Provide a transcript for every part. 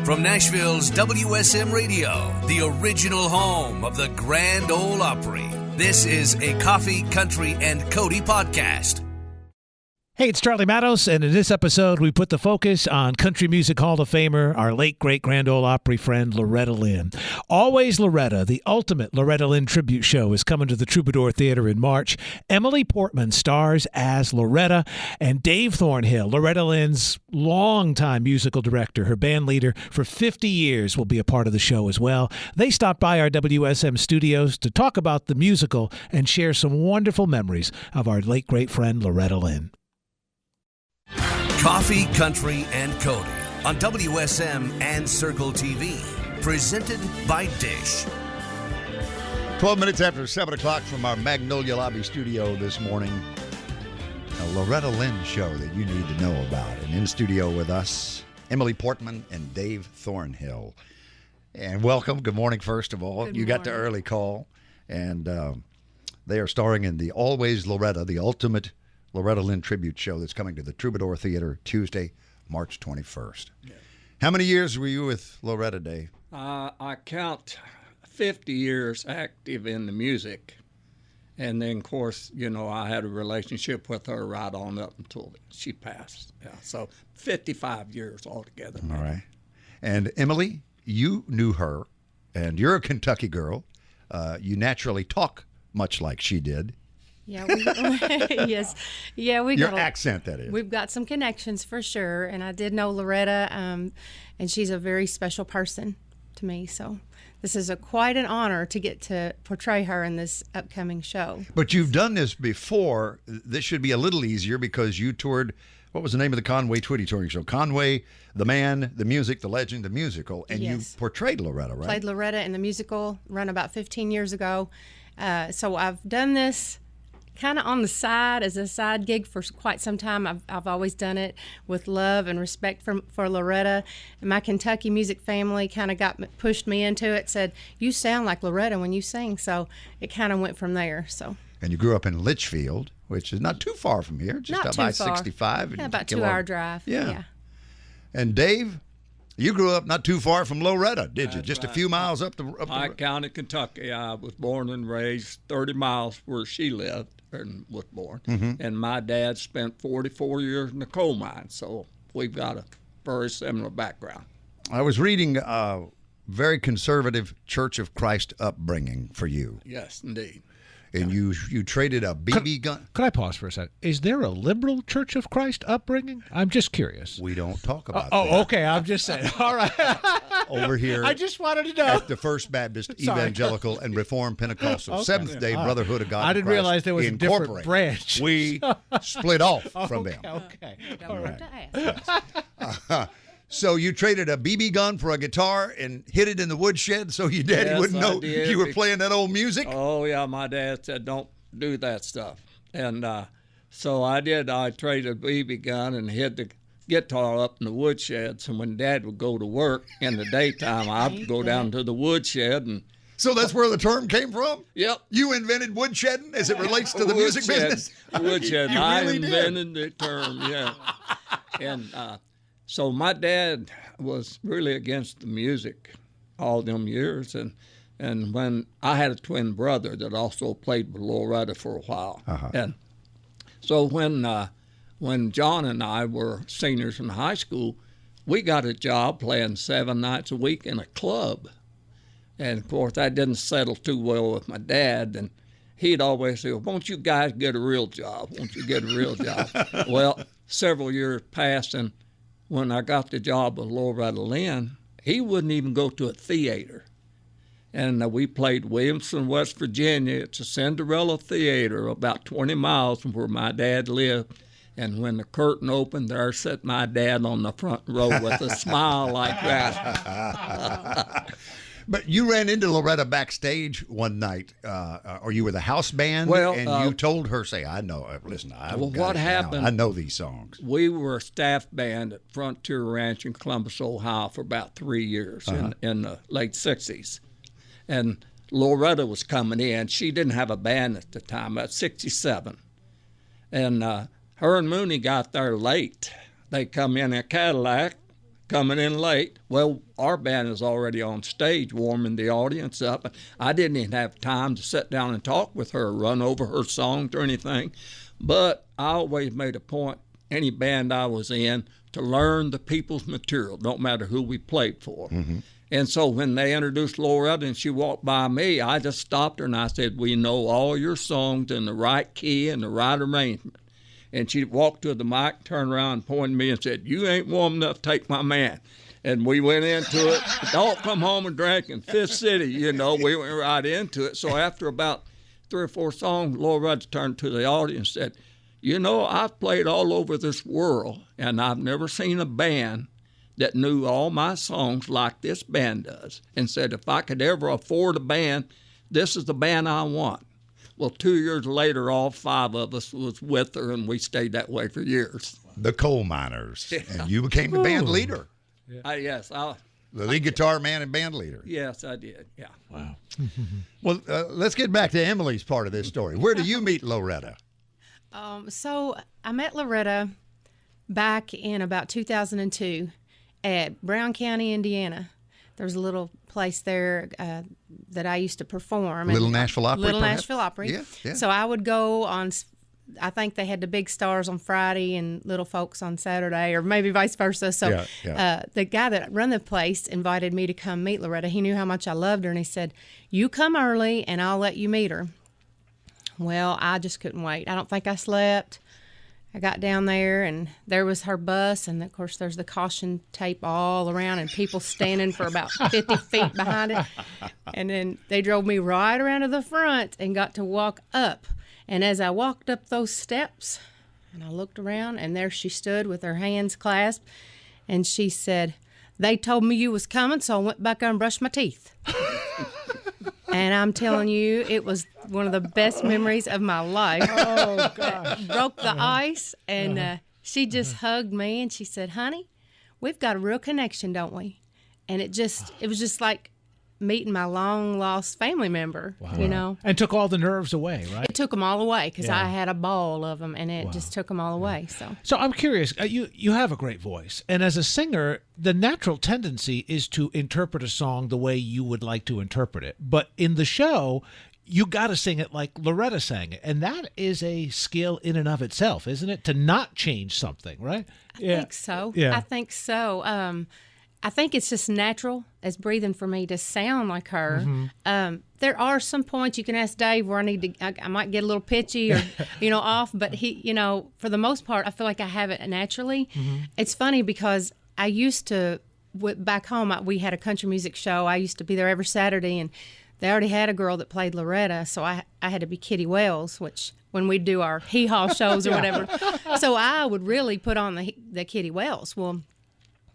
From Nashville's WSM Radio, the original home of the Grand Ole Opry, this is a Coffee, Country, and Cody podcast. Hey, it's Charlie Matos, and in this episode, we put the focus on country music Hall of Famer, our late, great Grand Ole Opry friend, Loretta Lynn. Always Loretta, the ultimate Loretta Lynn Tribute Show, is coming to the Troubadour Theater in March. Emily Portman stars as Loretta, and Dave Thornhill, Loretta Lynn's longtime musical director, her band leader for 50 years, will be a part of the show as well. They stopped by our WSM studios to talk about the musical and share some wonderful memories of our late, great friend, Loretta Lynn. Coffee, Country, and Cody on WSM and Circle TV. Presented by Dish. 12 minutes after 7 o'clock from our Magnolia Lobby studio this morning. A Loretta Lynn show that you need to know about. And in studio with us, Emily Portman and Dave Thornhill. And welcome. Good morning, first of all. Good you got the morning. early call. And they are starring in the Always Loretta, the ultimate Loretta Lynn Tribute Show that's coming to the Troubadour Theater Tuesday, March 21st. Yeah. How many years were you with Loretta, Dave? I count 50 years active in the music. And then, of course, you know, I had a relationship with her right on up until she passed. Yeah, so 55 years altogether. All right. And Emily, you knew her, and you're a Kentucky girl. You naturally talk much like she did. Yeah, yes. Yeah, Your accent, that is. We've got some connections for sure, and I did know Loretta, and she's a very special person to me. So this is quite an honor to get to portray her in this upcoming show. But you've done this before. This should be a little easier because you toured. What was the name of the Conway Twitty touring show? Conway, the man, the music, the legend, the musical, and Yes. you portrayed Loretta, right? Played Loretta in the musical, run about 15 years ago. So I've done this kind of on the side as a side gig for quite some time. I've always done it with love and respect for Loretta. And my Kentucky music family kind of pushed me into it, said, you sound like Loretta when you sing. So it kind of went from there. So. And you grew up in Litchfield, which is not too far from here, just Not up too by far. 65. Yeah, about 2-hour drive. Yeah. And Dave, you grew up not too far from Loretta, did you? That's Just right. a few miles up the Pike County, Kentucky. I was born and raised 30 miles where she lived and was born. Mm-hmm. And my dad spent 44 years in the coal mine, so we've got a very similar background. I was reading very conservative Church of Christ upbringing for you. Yes, indeed. And you traded a BB gun. Could I pause for a second? Is there a liberal Church of Christ upbringing? I'm just curious. We don't talk about that. Okay. I'm just saying. All right. Over here I just wanted to know. at the First Baptist Sorry. Evangelical and Reformed Pentecostal Seventh-day Brotherhood of God I in didn't Christ realize there was a different Incorporated. branch. We split off from them. Okay. Don't have to ask. So you traded a BB gun for a guitar and hid it in the woodshed so your daddy Yes, wouldn't I know did. you were playing that old music? Oh, yeah, my dad said, don't do that stuff. And so I did. I traded a BB gun and hid the guitar up in the woodshed. So when Dad would go to work in the daytime, I'd go down to the woodshed and So that's where the term came from? Yep. You invented woodshedding as it relates to the music business? Woodshed. You I really did. invented the term, yeah. And so my dad was really against the music all them years. And when I had a twin brother that also played with Loretta for a while. Uh-huh. And so when John and I were seniors in high school, we got a job playing 7 nights a week in a club. And, of course, that didn't settle too well with my dad. And he'd always say, well, won't you guys get a real job? Won't you get a real job? Well, several years passed, and when I got the job with Loretta Lynn, he wouldn't even go to a theater. And we played Williamson, West Virginia. It's a Cinderella Theater about 20 miles from where my dad lived. And when the curtain opened, there sat my dad on the front row with a smile like that. But you ran into Loretta backstage one night, or you were the house band, Well, and you told her, say, I know, listen, Well, what happened- I know these songs. We were a staff band at Frontier Ranch in Columbus, Ohio for about 3 years in the late 60s. And Loretta was coming in. She didn't have a band at the time, about 67. And her and Mooney got there late. They come in a Cadillac, coming in late. Well, our band is already on stage warming the audience up. I didn't even have time to sit down and talk with her, run over her songs or anything. But I always made a point, any band I was in, to learn the people's material, don't matter who we played for. Mm-hmm. And so when they introduced Loretta and she walked by me, I just stopped her and I said, we know all your songs in the right key and the right arrangement. And she walked to the mic, turned around, and pointed at me and said, you ain't warm enough to take my man. And we went into it. Don't come home and drink in Fifth City. You know, we went right into it. So after about 3 or 4 songs, Loretta turned to the audience and said, you know, I've played all over this world, and I've never seen a band that knew all my songs like this band does, and said if I could ever afford a band, this is the band I want. Well, 2 years later, all 5 of us was with her, and we stayed that way for years. The Coal Miners. Yeah. And you became the band leader. Yeah. Yes. The lead guitar man and band leader. Yes, I did. Yeah. Wow. Well, let's get back to Emily's part of this story. Where do you meet Loretta? So I met Loretta back in about 2002 at Brown County, Indiana. There was a little place there that I used to perform. Little Nashville Opry, Little perhaps? Nashville Opry. Yeah. So I would go on, I think they had the big stars on Friday and little folks on Saturday, or maybe vice versa. So the guy that run the place invited me to come meet Loretta. He knew how much I loved her, and he said, you come early and I'll let you meet her. Well, I just couldn't wait. I don't think I slept. I got down there, and there was her bus, and, of course, there's the caution tape all around and people standing for about 50 feet behind it. And then they drove me right around to the front and got to walk up. And as I walked up those steps, and I looked around, and there she stood with her hands clasped, and she said, they told me you was coming, so I went back and brushed my teeth. And I'm telling you, it was one of the best memories of my life. Oh, gosh. Broke the ice, and she just hugged me, and she said, honey, we've got a real connection, don't we? And it was just like meeting my long-lost family member, you know. And took all the nerves away, right? It took them all away because I had a ball of them, and it just took them all away. So I'm curious, you have a great voice, and as a singer, the natural tendency is to interpret a song the way you would like to interpret it. But in the show, you got to sing it like Loretta sang it, and that is a skill in and of itself, isn't it? To not change something, right? I think so. Yeah. I think so. I think it's just natural as breathing for me to sound like her. Mm-hmm. There are some points you can ask Dave where I might get a little pitchy or, off, but he, for the most part, I feel like I have it naturally. Mm-hmm. It's funny because I used to, back home, we had a country music show. I used to be there every Saturday, and they already had a girl that played Loretta, so I had to be Kitty Wells, which when we do our hee-haw shows or whatever. So I would really put on the Kitty Wells. Well,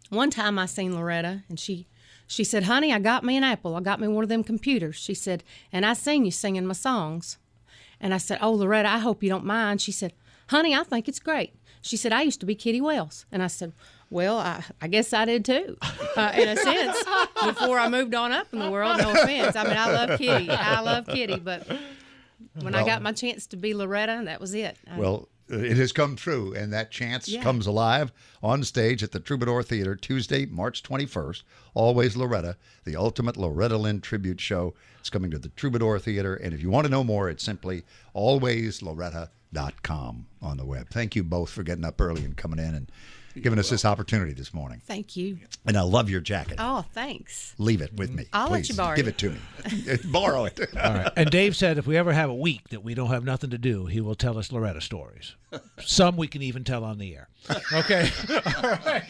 one time I seen Loretta, and she said, honey, I got me an Apple. I got me one of them computers. She said, and I seen you singing my songs. And I said, oh, Loretta, I hope you don't mind. She said, honey, I think it's great. She said, I used to be Kitty Wells. And I said, well, I guess I did too, in a sense, before I moved on up in the world. No offense. I mean, I love Kitty. But when I got my chance to be Loretta, that was it. It has come true, and that chance comes alive on stage at the Troubadour Theater Tuesday, March 21st. Always Loretta, the ultimate Loretta Lynn Tribute Show. It's coming to the Troubadour Theater, and if you want to know more, it's simply alwaysloretta.com on the web. Thank you both for getting up early and coming in and giving us this opportunity this morning. Thank you. And I love your jacket. Oh, thanks. Leave it with me. I'll let you borrow it. Give it to me. Borrow it. All right. And Dave said if we ever have a week that we don't have nothing to do, he will tell us Loretta stories. Some we can even tell on the air. Okay. All right.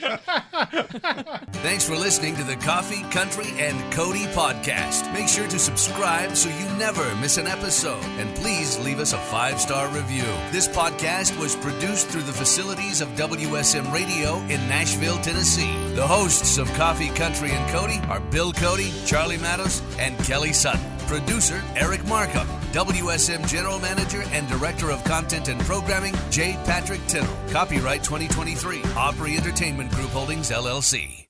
Thanks for listening to the Coffee, Country, and Cody podcast. Make sure to subscribe so you never miss an episode. And please leave us a 5-star review. This podcast was produced through the facilities of WSM Radio in Nashville, Tennessee. The hosts of Coffee, Country, and Cody are Bill Cody, Charlie Matos, and Kelly Sutton. Producer, Eric Markham. WSM General Manager and Director of Content and Programming, J. Patrick Tittle. Copyright 2023. Opry Entertainment Group Holdings, LLC.